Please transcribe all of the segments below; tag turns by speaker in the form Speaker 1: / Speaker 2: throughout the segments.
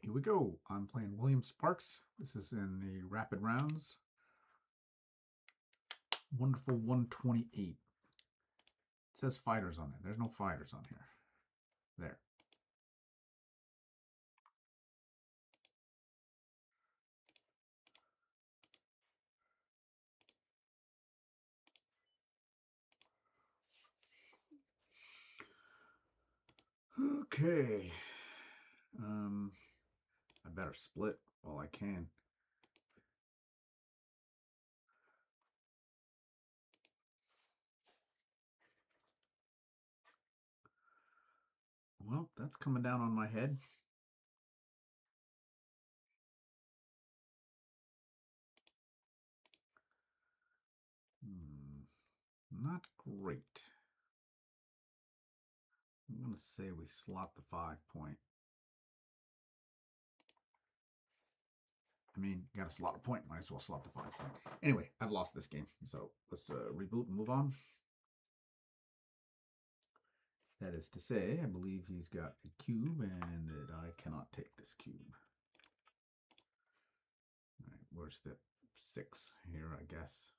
Speaker 1: Here we go. I'm playing William Sparks. This is in the rapid rounds. Wonderful 128. It says fighters on there. There's no fighters on here. There. Okay. I better split while I can. Well, that's coming down on my head. Not great. I'm going to say we slot the 5-point. I mean, got to slot a point. Might as well slot the 5-point. Anyway, I've lost this game. So let's reboot and move on. That is to say, I believe he's got a cube and that I cannot take this cube. All right, where's the 6 here, I guess.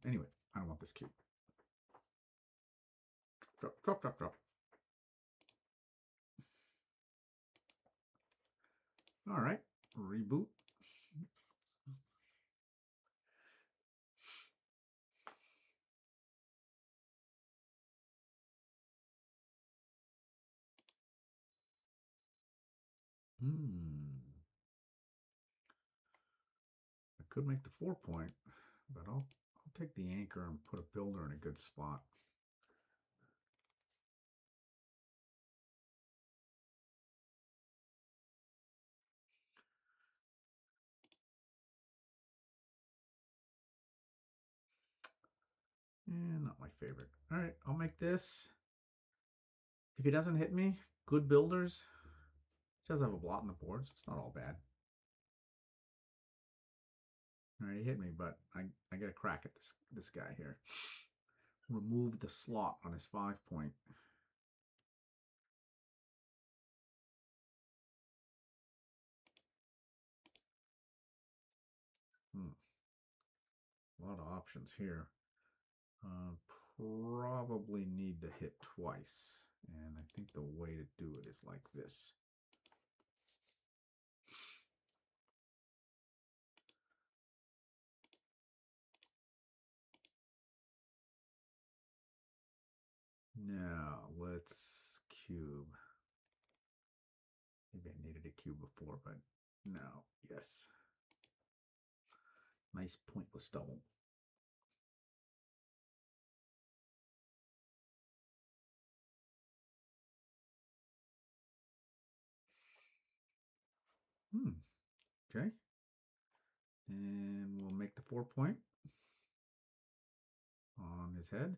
Speaker 1: Anyway, I don't want this cube. Drop, drop, drop, drop. All right, reboot. I could make the 4-point, but I'll take the anchor and put a builder in a good spot. And not my favorite. All right, I'll make this. If he doesn't hit me, good builders. He does have a blot on the board, so it's not all bad. All right, he hit me, but I get a crack at this guy here. Remove the slot on his 5-point. A lot of options here. Probably need to hit twice. And I think the way to do it is like this. Now let's cube. Maybe I needed a cube before, but no. Yes. Nice pointless double. Okay. And we'll make the 4-point on his head.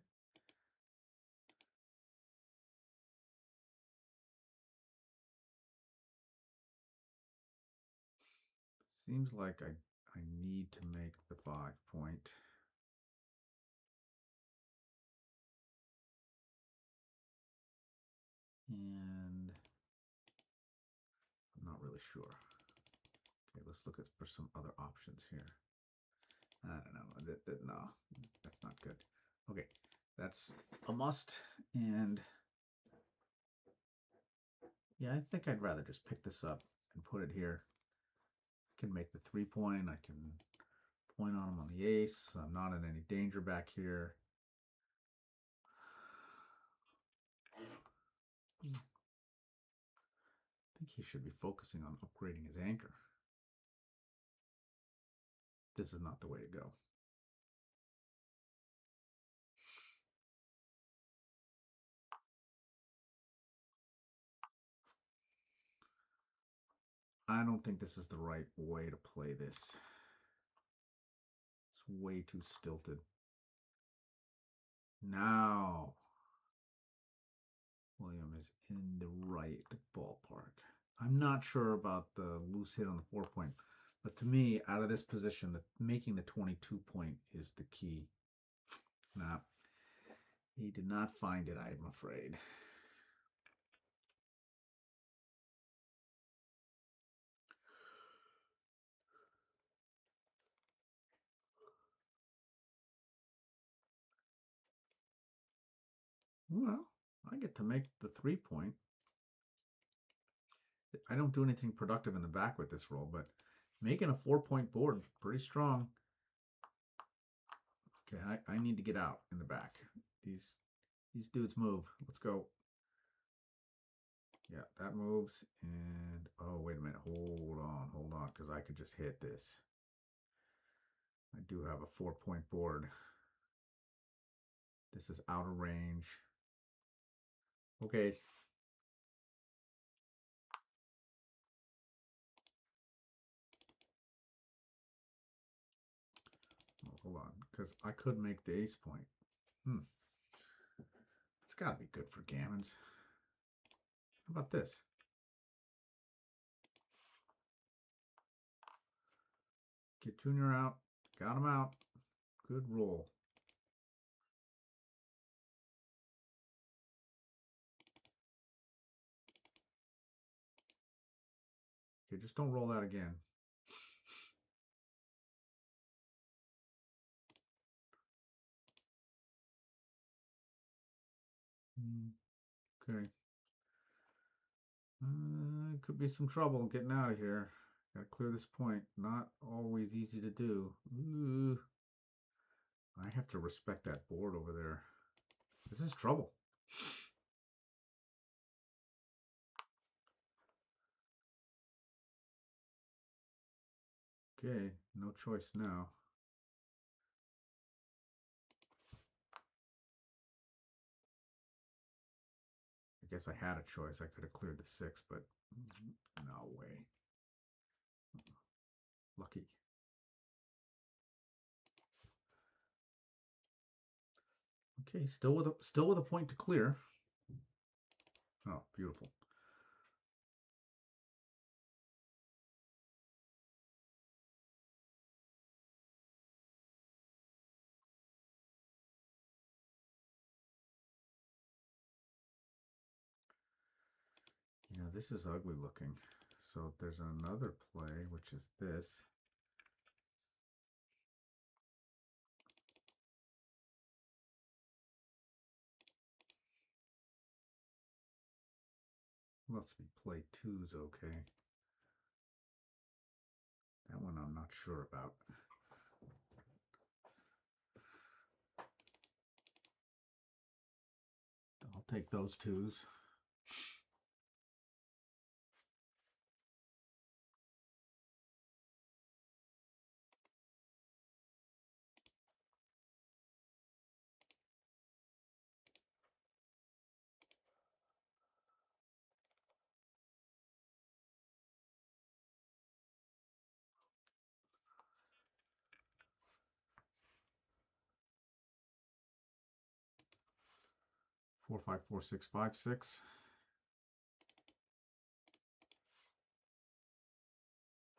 Speaker 1: Seems like I need to make the 5-point. And I'm not really sure. Okay, let's look for some other options here. I don't know. No, that's not good. Okay, that's a must. And yeah, I think I'd rather just pick this up and put it here. I can make the 3-point. I can point on him on the ace. I'm not in any danger back here. I think he should be focusing on upgrading his anchor. This is not the way to go. I don't think this is the right way to play this. It's way too stilted. Now, William is in the right ballpark. I'm not sure about the loose hit on the 4-point, but to me, out of this position, making the 22-point is the key. Nah, he did not find it, I'm afraid. Well, I get to make the 3-point. I don't do anything productive in the back with this roll, but making a 4-point board, pretty strong. Okay, I need to get out in the back. These dudes move. Let's go. Yeah, that moves. And oh, wait a minute. Hold on, because I could just hit this. I do have a 4-point board. This is out of range. Okay. Oh, hold on, because I could make the ace point. It's got to be good for gammons. How about this? Get Junior out. Got him out. Good roll. Okay, just don't roll that again. Okay. Could be some trouble getting out of here. Gotta clear this point. Not always easy to do. Ooh. I have to respect that board over there. This is trouble. Okay, no choice now. I guess I had a choice. I could have cleared the 6, but no way. Lucky. Okay, still with a point to clear. Oh, beautiful. Yeah, this is ugly looking. So there's another play, which is this. Let's me play 2's okay. That one I'm not sure about. I'll take those 2's. Four, five, four, six, five, six.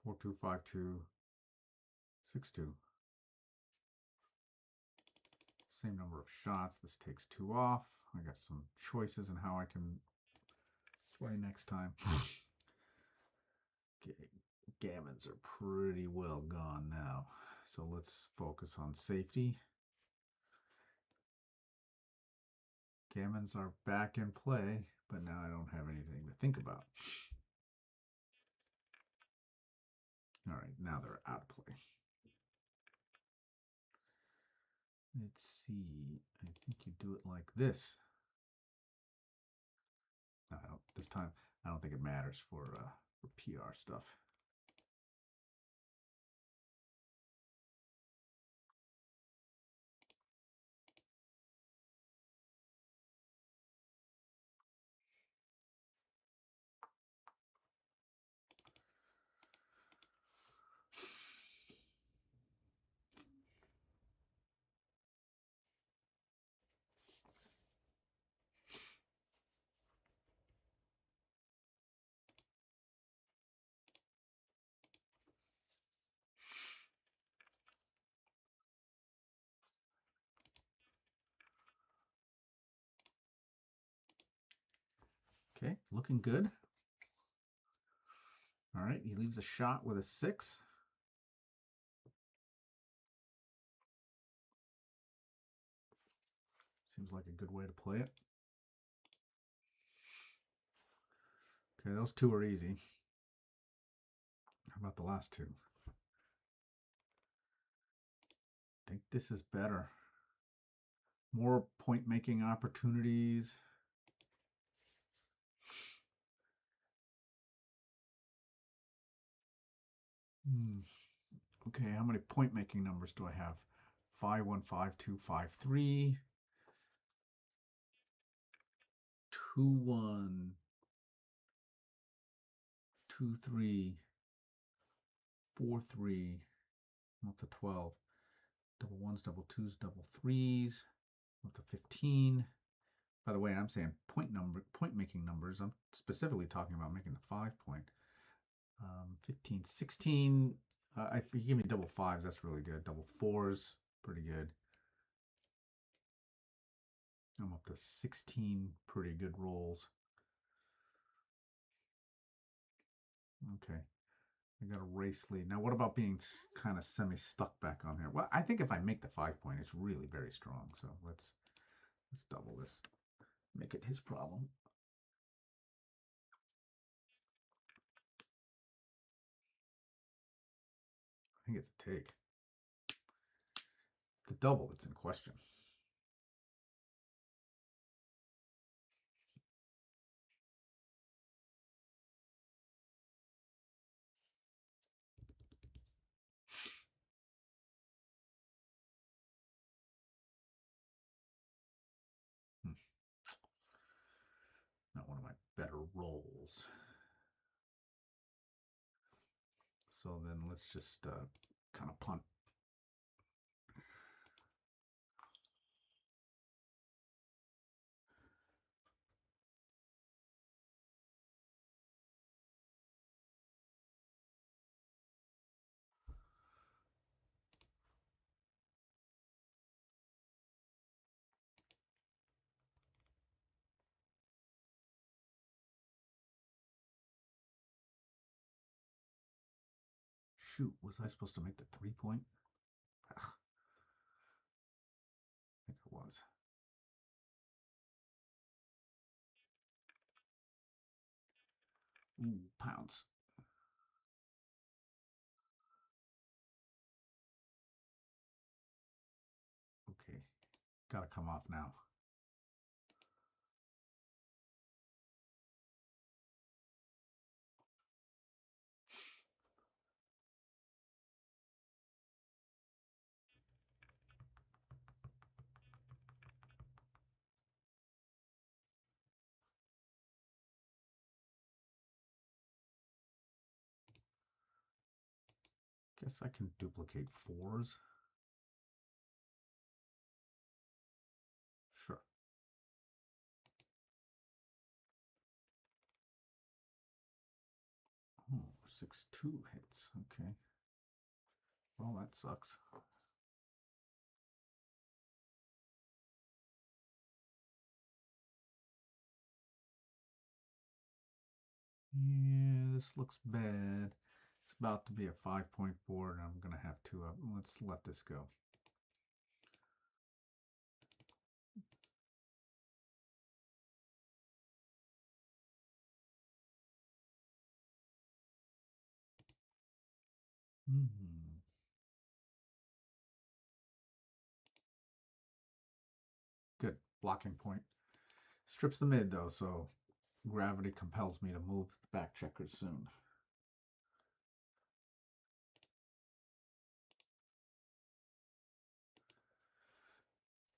Speaker 1: 4, 2, 5, 2, 6, 2. Same number of shots. This takes 2 off. I got some choices in how I can play next time. Okay, gammons are pretty well gone now. So let's focus on safety. Gammons are back in play, but now I don't have anything to think about. All right, now they're out of play. Let's see. I think you do it like this. No, I don't, this time, I don't think it matters for PR stuff. Okay, looking good. All right, he leaves a shot with a 6. Seems like a good way to play it. Okay, those two are easy. How about the last two? I think this is better. More point making opportunities. Okay, how many point making numbers do I have? 5, 1, 5, 2, 5, 3. 2, 1, 2, 3, 4, 3. I'm up to 12. Double ones, double twos, double threes. I'm up to 15. By the way, I'm saying point making numbers. I'm specifically talking about making the 5 point. 15, 16. If you give me double fives, that's really good. Double fours, pretty good. I'm up to 16 pretty good rolls. Okay. I got a race lead. Now, what about being kind of semi-stuck back on here? Well, I think if I make the 5 point, it's really very strong. So let's double this. Make it his problem. I think it's a take. The double, it's in question. Not one of my better rolls. So then let's just kind of punt. Shoot, was I supposed to make the 3 point? Ugh, I think it was. Ooh, pounce. Okay, gotta come off now. Guess I can duplicate fours. Sure. Oh, 6-2 hits. Okay. Well, that sucks. Yeah, this looks bad. It's about to be a 5 point board, and I'm going to have to, let's let this go. Good. Blocking point. Strips the mid, though, so gravity compels me to move the back checkers soon.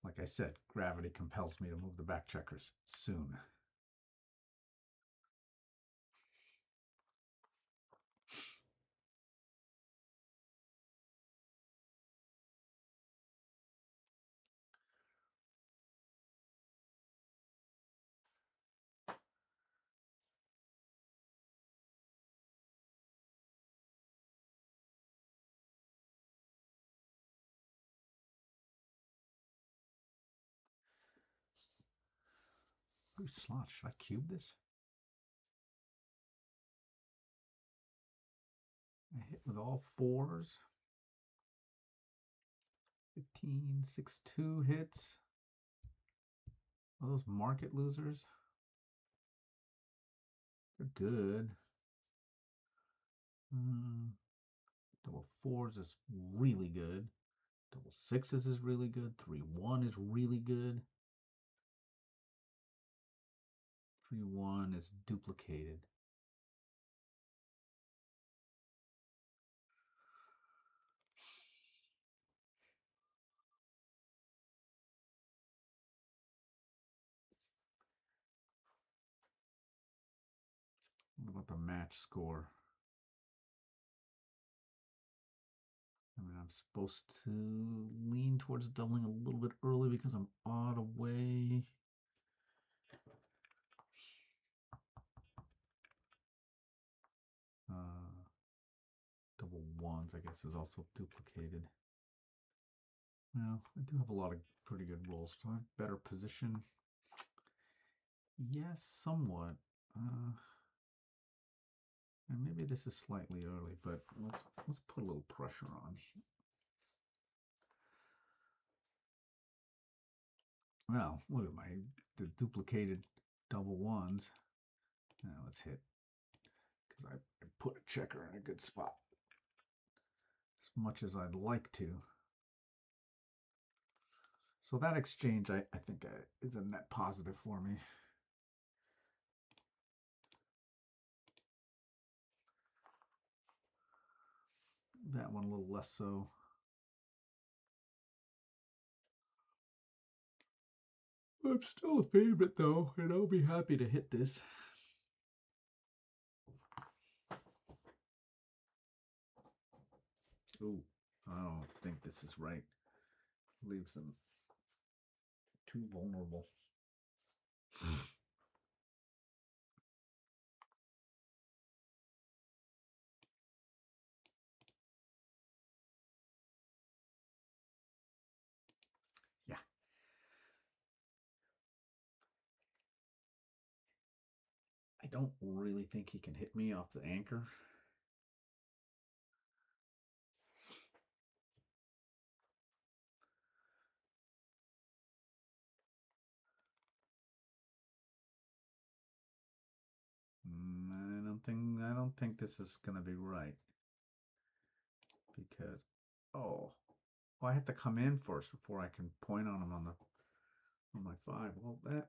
Speaker 1: Like I said, gravity compels me to move the back checkers soon. Whose slot? Should I cube this? I hit with all fours. 15, 6-2 hits. Are those market losers? They're good. Double fours is really good. Double sixes is really good. 3-1 is really good. 3-1 is duplicated. What about the match score? I mean, I'm supposed to lean towards doubling a little bit early because I'm odd away. Double ones, I guess, is also duplicated. Well, I do have a lot of pretty good rolls, so I have better position. Yes, somewhat. And maybe this is slightly early, but let's put a little pressure on. Well, look at the duplicated double ones. Now let's hit, because I put a checker in a good spot. As much as I'd like to. So that exchange, I think, is a net positive for me. That one a little less so. I'm still a favorite though, and I'll be happy to hit this. Ooh, I don't think this is right. Leaves them too vulnerable. Yeah. I don't really think he can hit me off the anchor. I don't think this is gonna be right. Because oh, I have to come in first before I can point on him on my 5. Well, that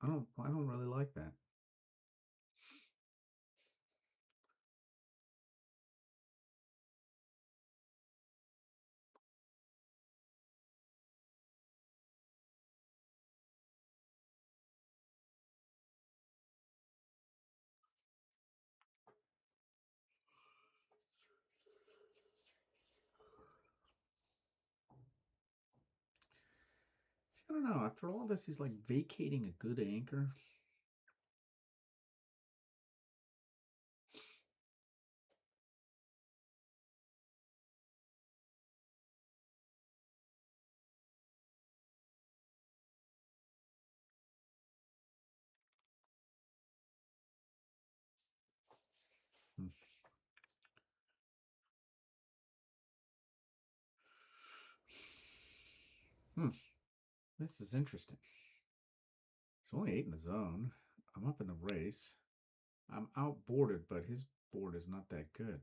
Speaker 1: I don't really like that. See, I don't know. After all this, he's like vacating a good anchor. Hmm. This is interesting. It's only 8 in the zone. I'm up in the race. I'm outboarded, but his board is not that good.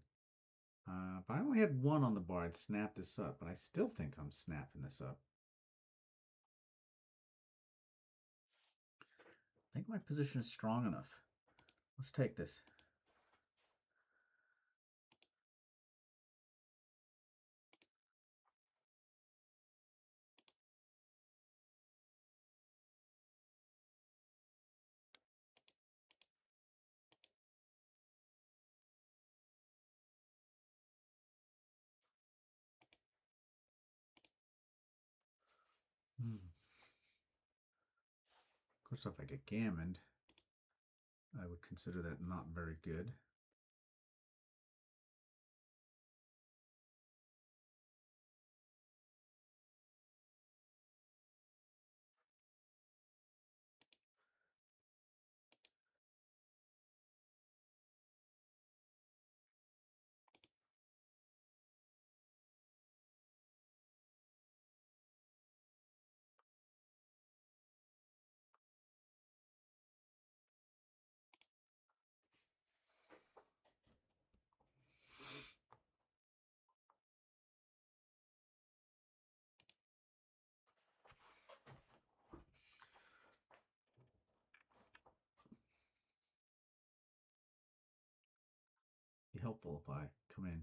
Speaker 1: If I only had 1 on the bar, I'd snap this up, but I still think I'm snapping this up. I think my position is strong enough. Let's take this. Of course, if I get gammoned, I would consider that not very good. multiply. Come in.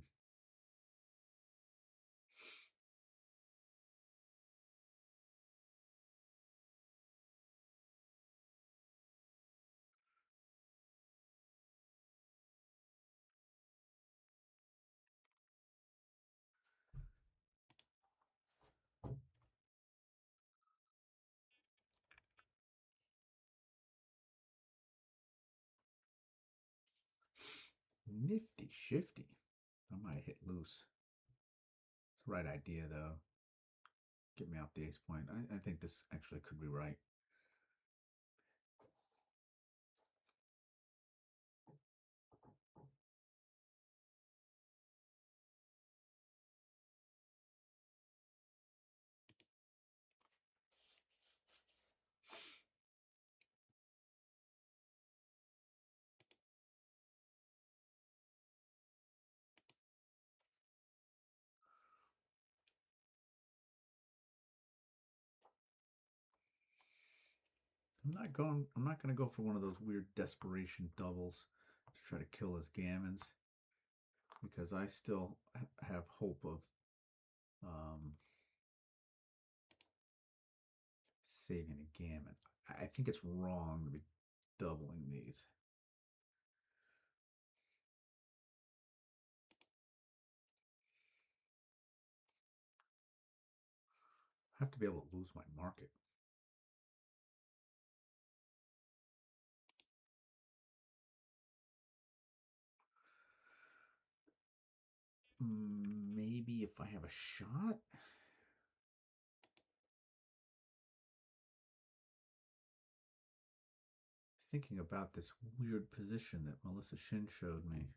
Speaker 1: Nifty shifty. I might hit loose. It's the right idea though. Get me off the ace point. I think this actually could be right. I'm not gonna go for one of those weird desperation doubles to try to kill his gammons because I still have hope of um, saving a gammon. I think it's wrong to be doubling these. I have to be able to lose my market. Maybe if I have a shot. Thinking about this weird position that Melissa Shin showed me.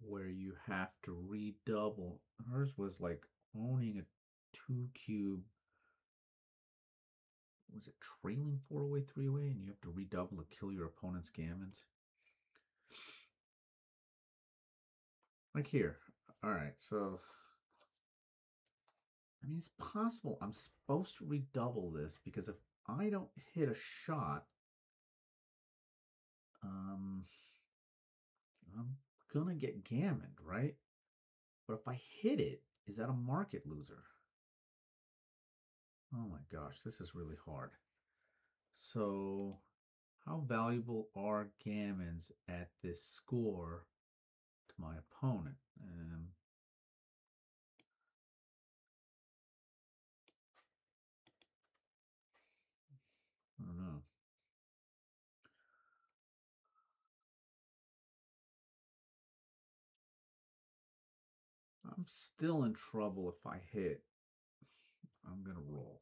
Speaker 1: Where you have to redouble. Hers was like owning a 2-cube. Was it trailing 4-away, 3-away, and you have to redouble to kill your opponent's gammons? Like here. All right, so I mean, it's possible I'm supposed to redouble this because if I don't hit a shot, I'm gonna get gammoned, right? But if I hit it, is that a market loser? Oh my gosh, this is really hard. So, how valuable are gammons at this score to my opponent? I don't know. I'm still in trouble if I hit. I'm gonna roll.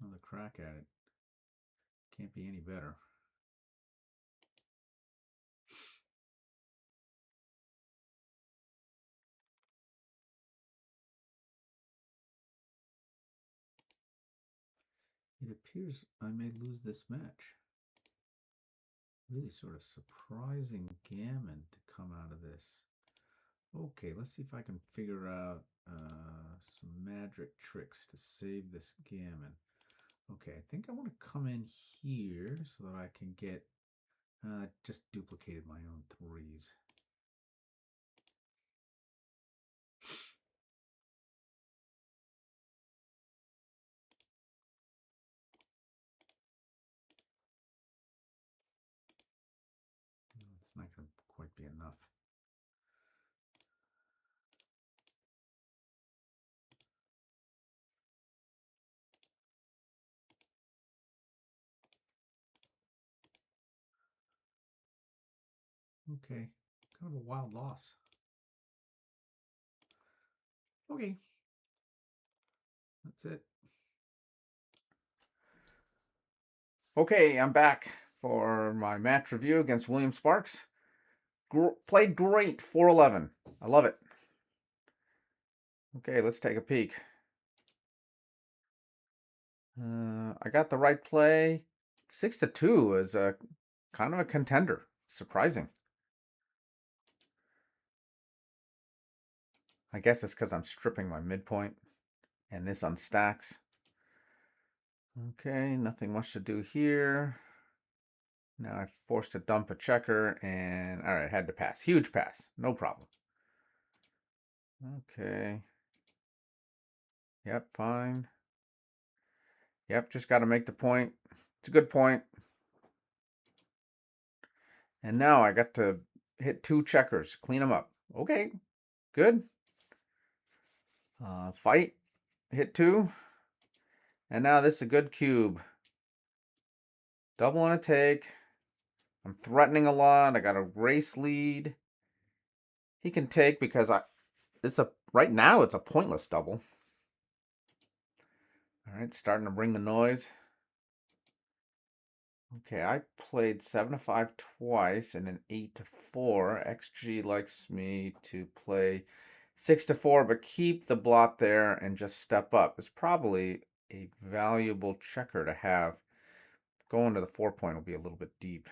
Speaker 1: Another crack at it. Can't be any better. It appears I may lose this match. Really sort of surprising gammon to come out of this. Okay, let's see if I can figure out some magic tricks to save this gammon. Okay, I think I want to come in here so that I can get, just duplicated my own threes. It's not going to quite be enough. Okay, kind of a wild loss. Okay, that's it. Okay, I'm back for my match review against William Sparks. Played great, 4-11. I love it. Okay, let's take a peek. I got the right play. 6-2 is a kind of a contender. Surprising. I guess it's because I'm stripping my midpoint and this unstacks. Okay, nothing much to do here. Now I'm forced to dump a checker, and all right, had to pass. Huge pass, no problem. Okay. Yep, fine. Yep, just got to make the point. It's a good point. And now I got to hit 2 checkers, clean them up. Okay, good. Fight, hit 2. And now this is a good cube. Double and a take. I'm threatening a lot. I got a race lead. He can take because right now it's a pointless double. All right, starting to bring the noise. Okay, I played 7-5 twice and an 8-4. XG likes me to play 6-4, but keep the blot there and just step up. It's probably a valuable checker to have. Going to the 4-point will be a little bit deep.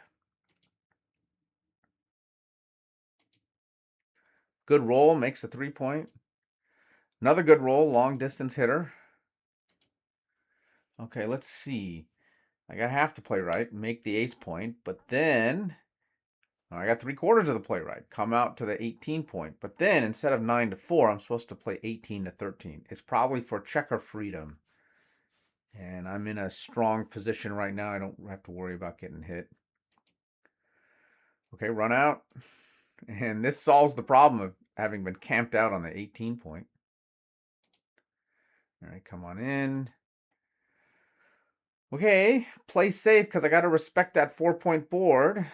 Speaker 1: Good roll, makes a 3-point. Another good roll, long distance hitter. Okay, let's see. I got half to play right, make the ace point, but then I got 3/4 of the play right. Come out to the 18 point. But then instead of 9-4, I'm supposed to play 18-13. It's probably for checker freedom. And I'm in a strong position right now. I don't have to worry about getting hit. Okay, run out. And this solves the problem of having been camped out on the 18 point. All right, come on in. Okay, play safe because I got to respect that 4-point board.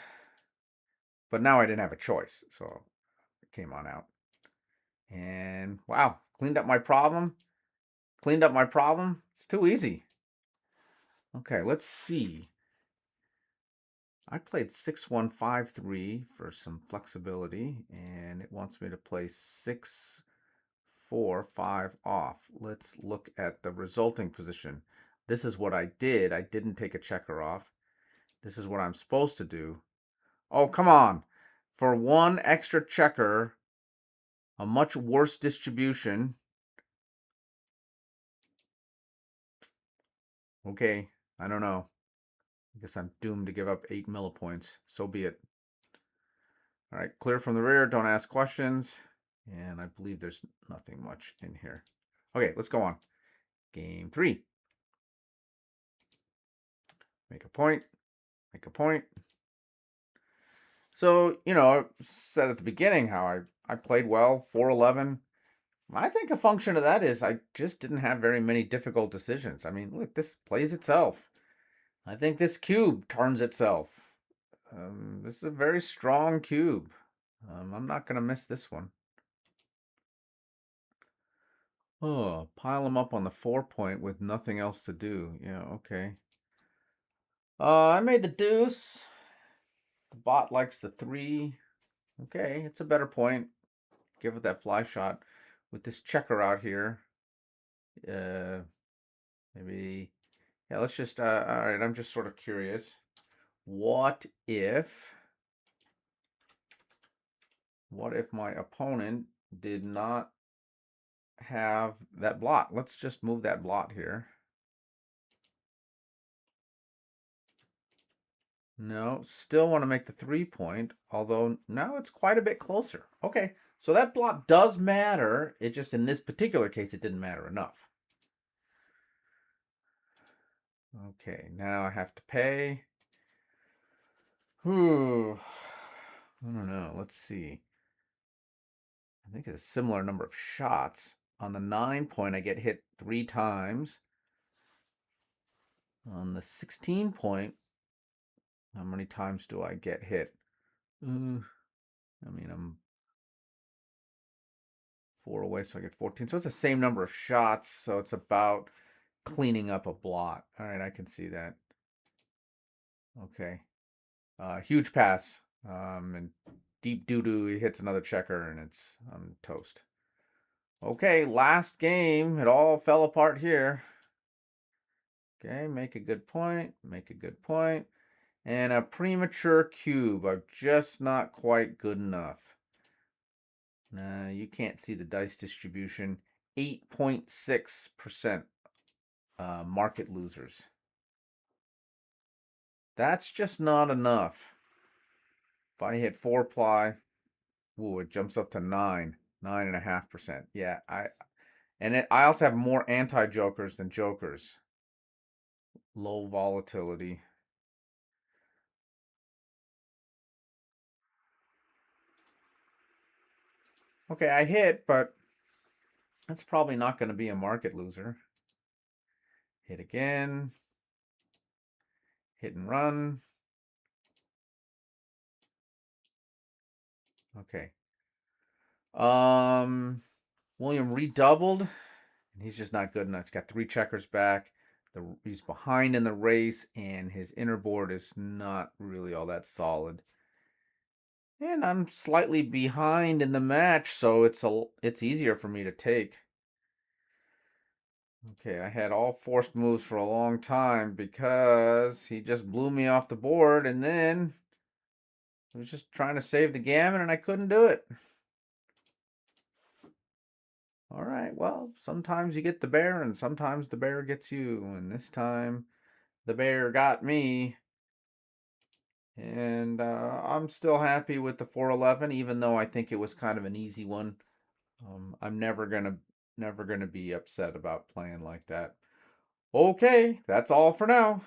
Speaker 1: But now I didn't have a choice, so it came on out. And wow, cleaned up my problem. Cleaned up my problem. It's too easy. Okay, let's see. I played 6-1-5-3 for some flexibility, and it wants me to play 6-4-5 off. Let's look at the resulting position. This is what I did. I didn't take a checker off. This is what I'm supposed to do. Oh, come on. For 1 extra checker, a much worse distribution. Okay, I don't know. I guess I'm doomed to give up 8 millipoints. So be it. All right, clear from the rear. Don't ask questions. And I believe there's nothing much in here. Okay, let's go on. Game 3. Make a point. Make a point. So, I said at the beginning how I played well, 4-11. I think a function of that is I just didn't have very many difficult decisions. I mean, look, this plays itself. I think this cube turns itself. This is a very strong cube. I'm not going to miss this one. Oh, pile them up on the 4-point with nothing else to do. Yeah, okay. I made the deuce. The bot likes the 3. Okay, it's a better point. Give it that fly shot with this checker out here. Maybe, yeah, let's just, all right, I'm just sort of curious. What if my opponent did not have that blot? Let's just move that blot here. No, still want to make the 3-point, although now it's quite a bit closer. Okay, so that blot does matter. It just, in this particular case, it didn't matter enough. Okay, now I have to pay. I don't know. Let's see. I think it's a similar number of shots. On the 9-point, I get hit 3 times. On the 16-point, how many times do I get hit? I mean, I'm 4 away, so I get 14. So it's the same number of shots. So it's about cleaning up a blot. All right, I can see that. Okay. Huge pass. And deep doo-doo, he hits another checker, and I'm toast. Okay, last game. It all fell apart here. Okay, make a good point. Make a good point. And a premature cube. I'm just not quite good enough. You can't see the dice distribution. 8.6% market losers.
Speaker 2: That's just not enough. If I hit 4-ply, ooh, it jumps up to 9.5%. Yeah, I also have more anti-jokers than jokers. Low volatility. Okay, I hit, but that's probably not going to be a market loser. Hit again. Hit and run. Okay. William redoubled. He's just not good enough. He's got 3 checkers back. He's behind in the race, and his inner board is not really all that solid. And I'm slightly behind in the match, so it's easier for me to take. Okay, I had all forced moves for a long time because he just blew me off the board, and then I was just trying to save the gammon, and I couldn't do it. All right, well, sometimes you get the bear, and sometimes the bear gets you, and this time the bear got me. And I'm still happy with the 411, even though I think it was kind of an easy one. I'm never gonna be upset about playing like that. Okay, that's all for now.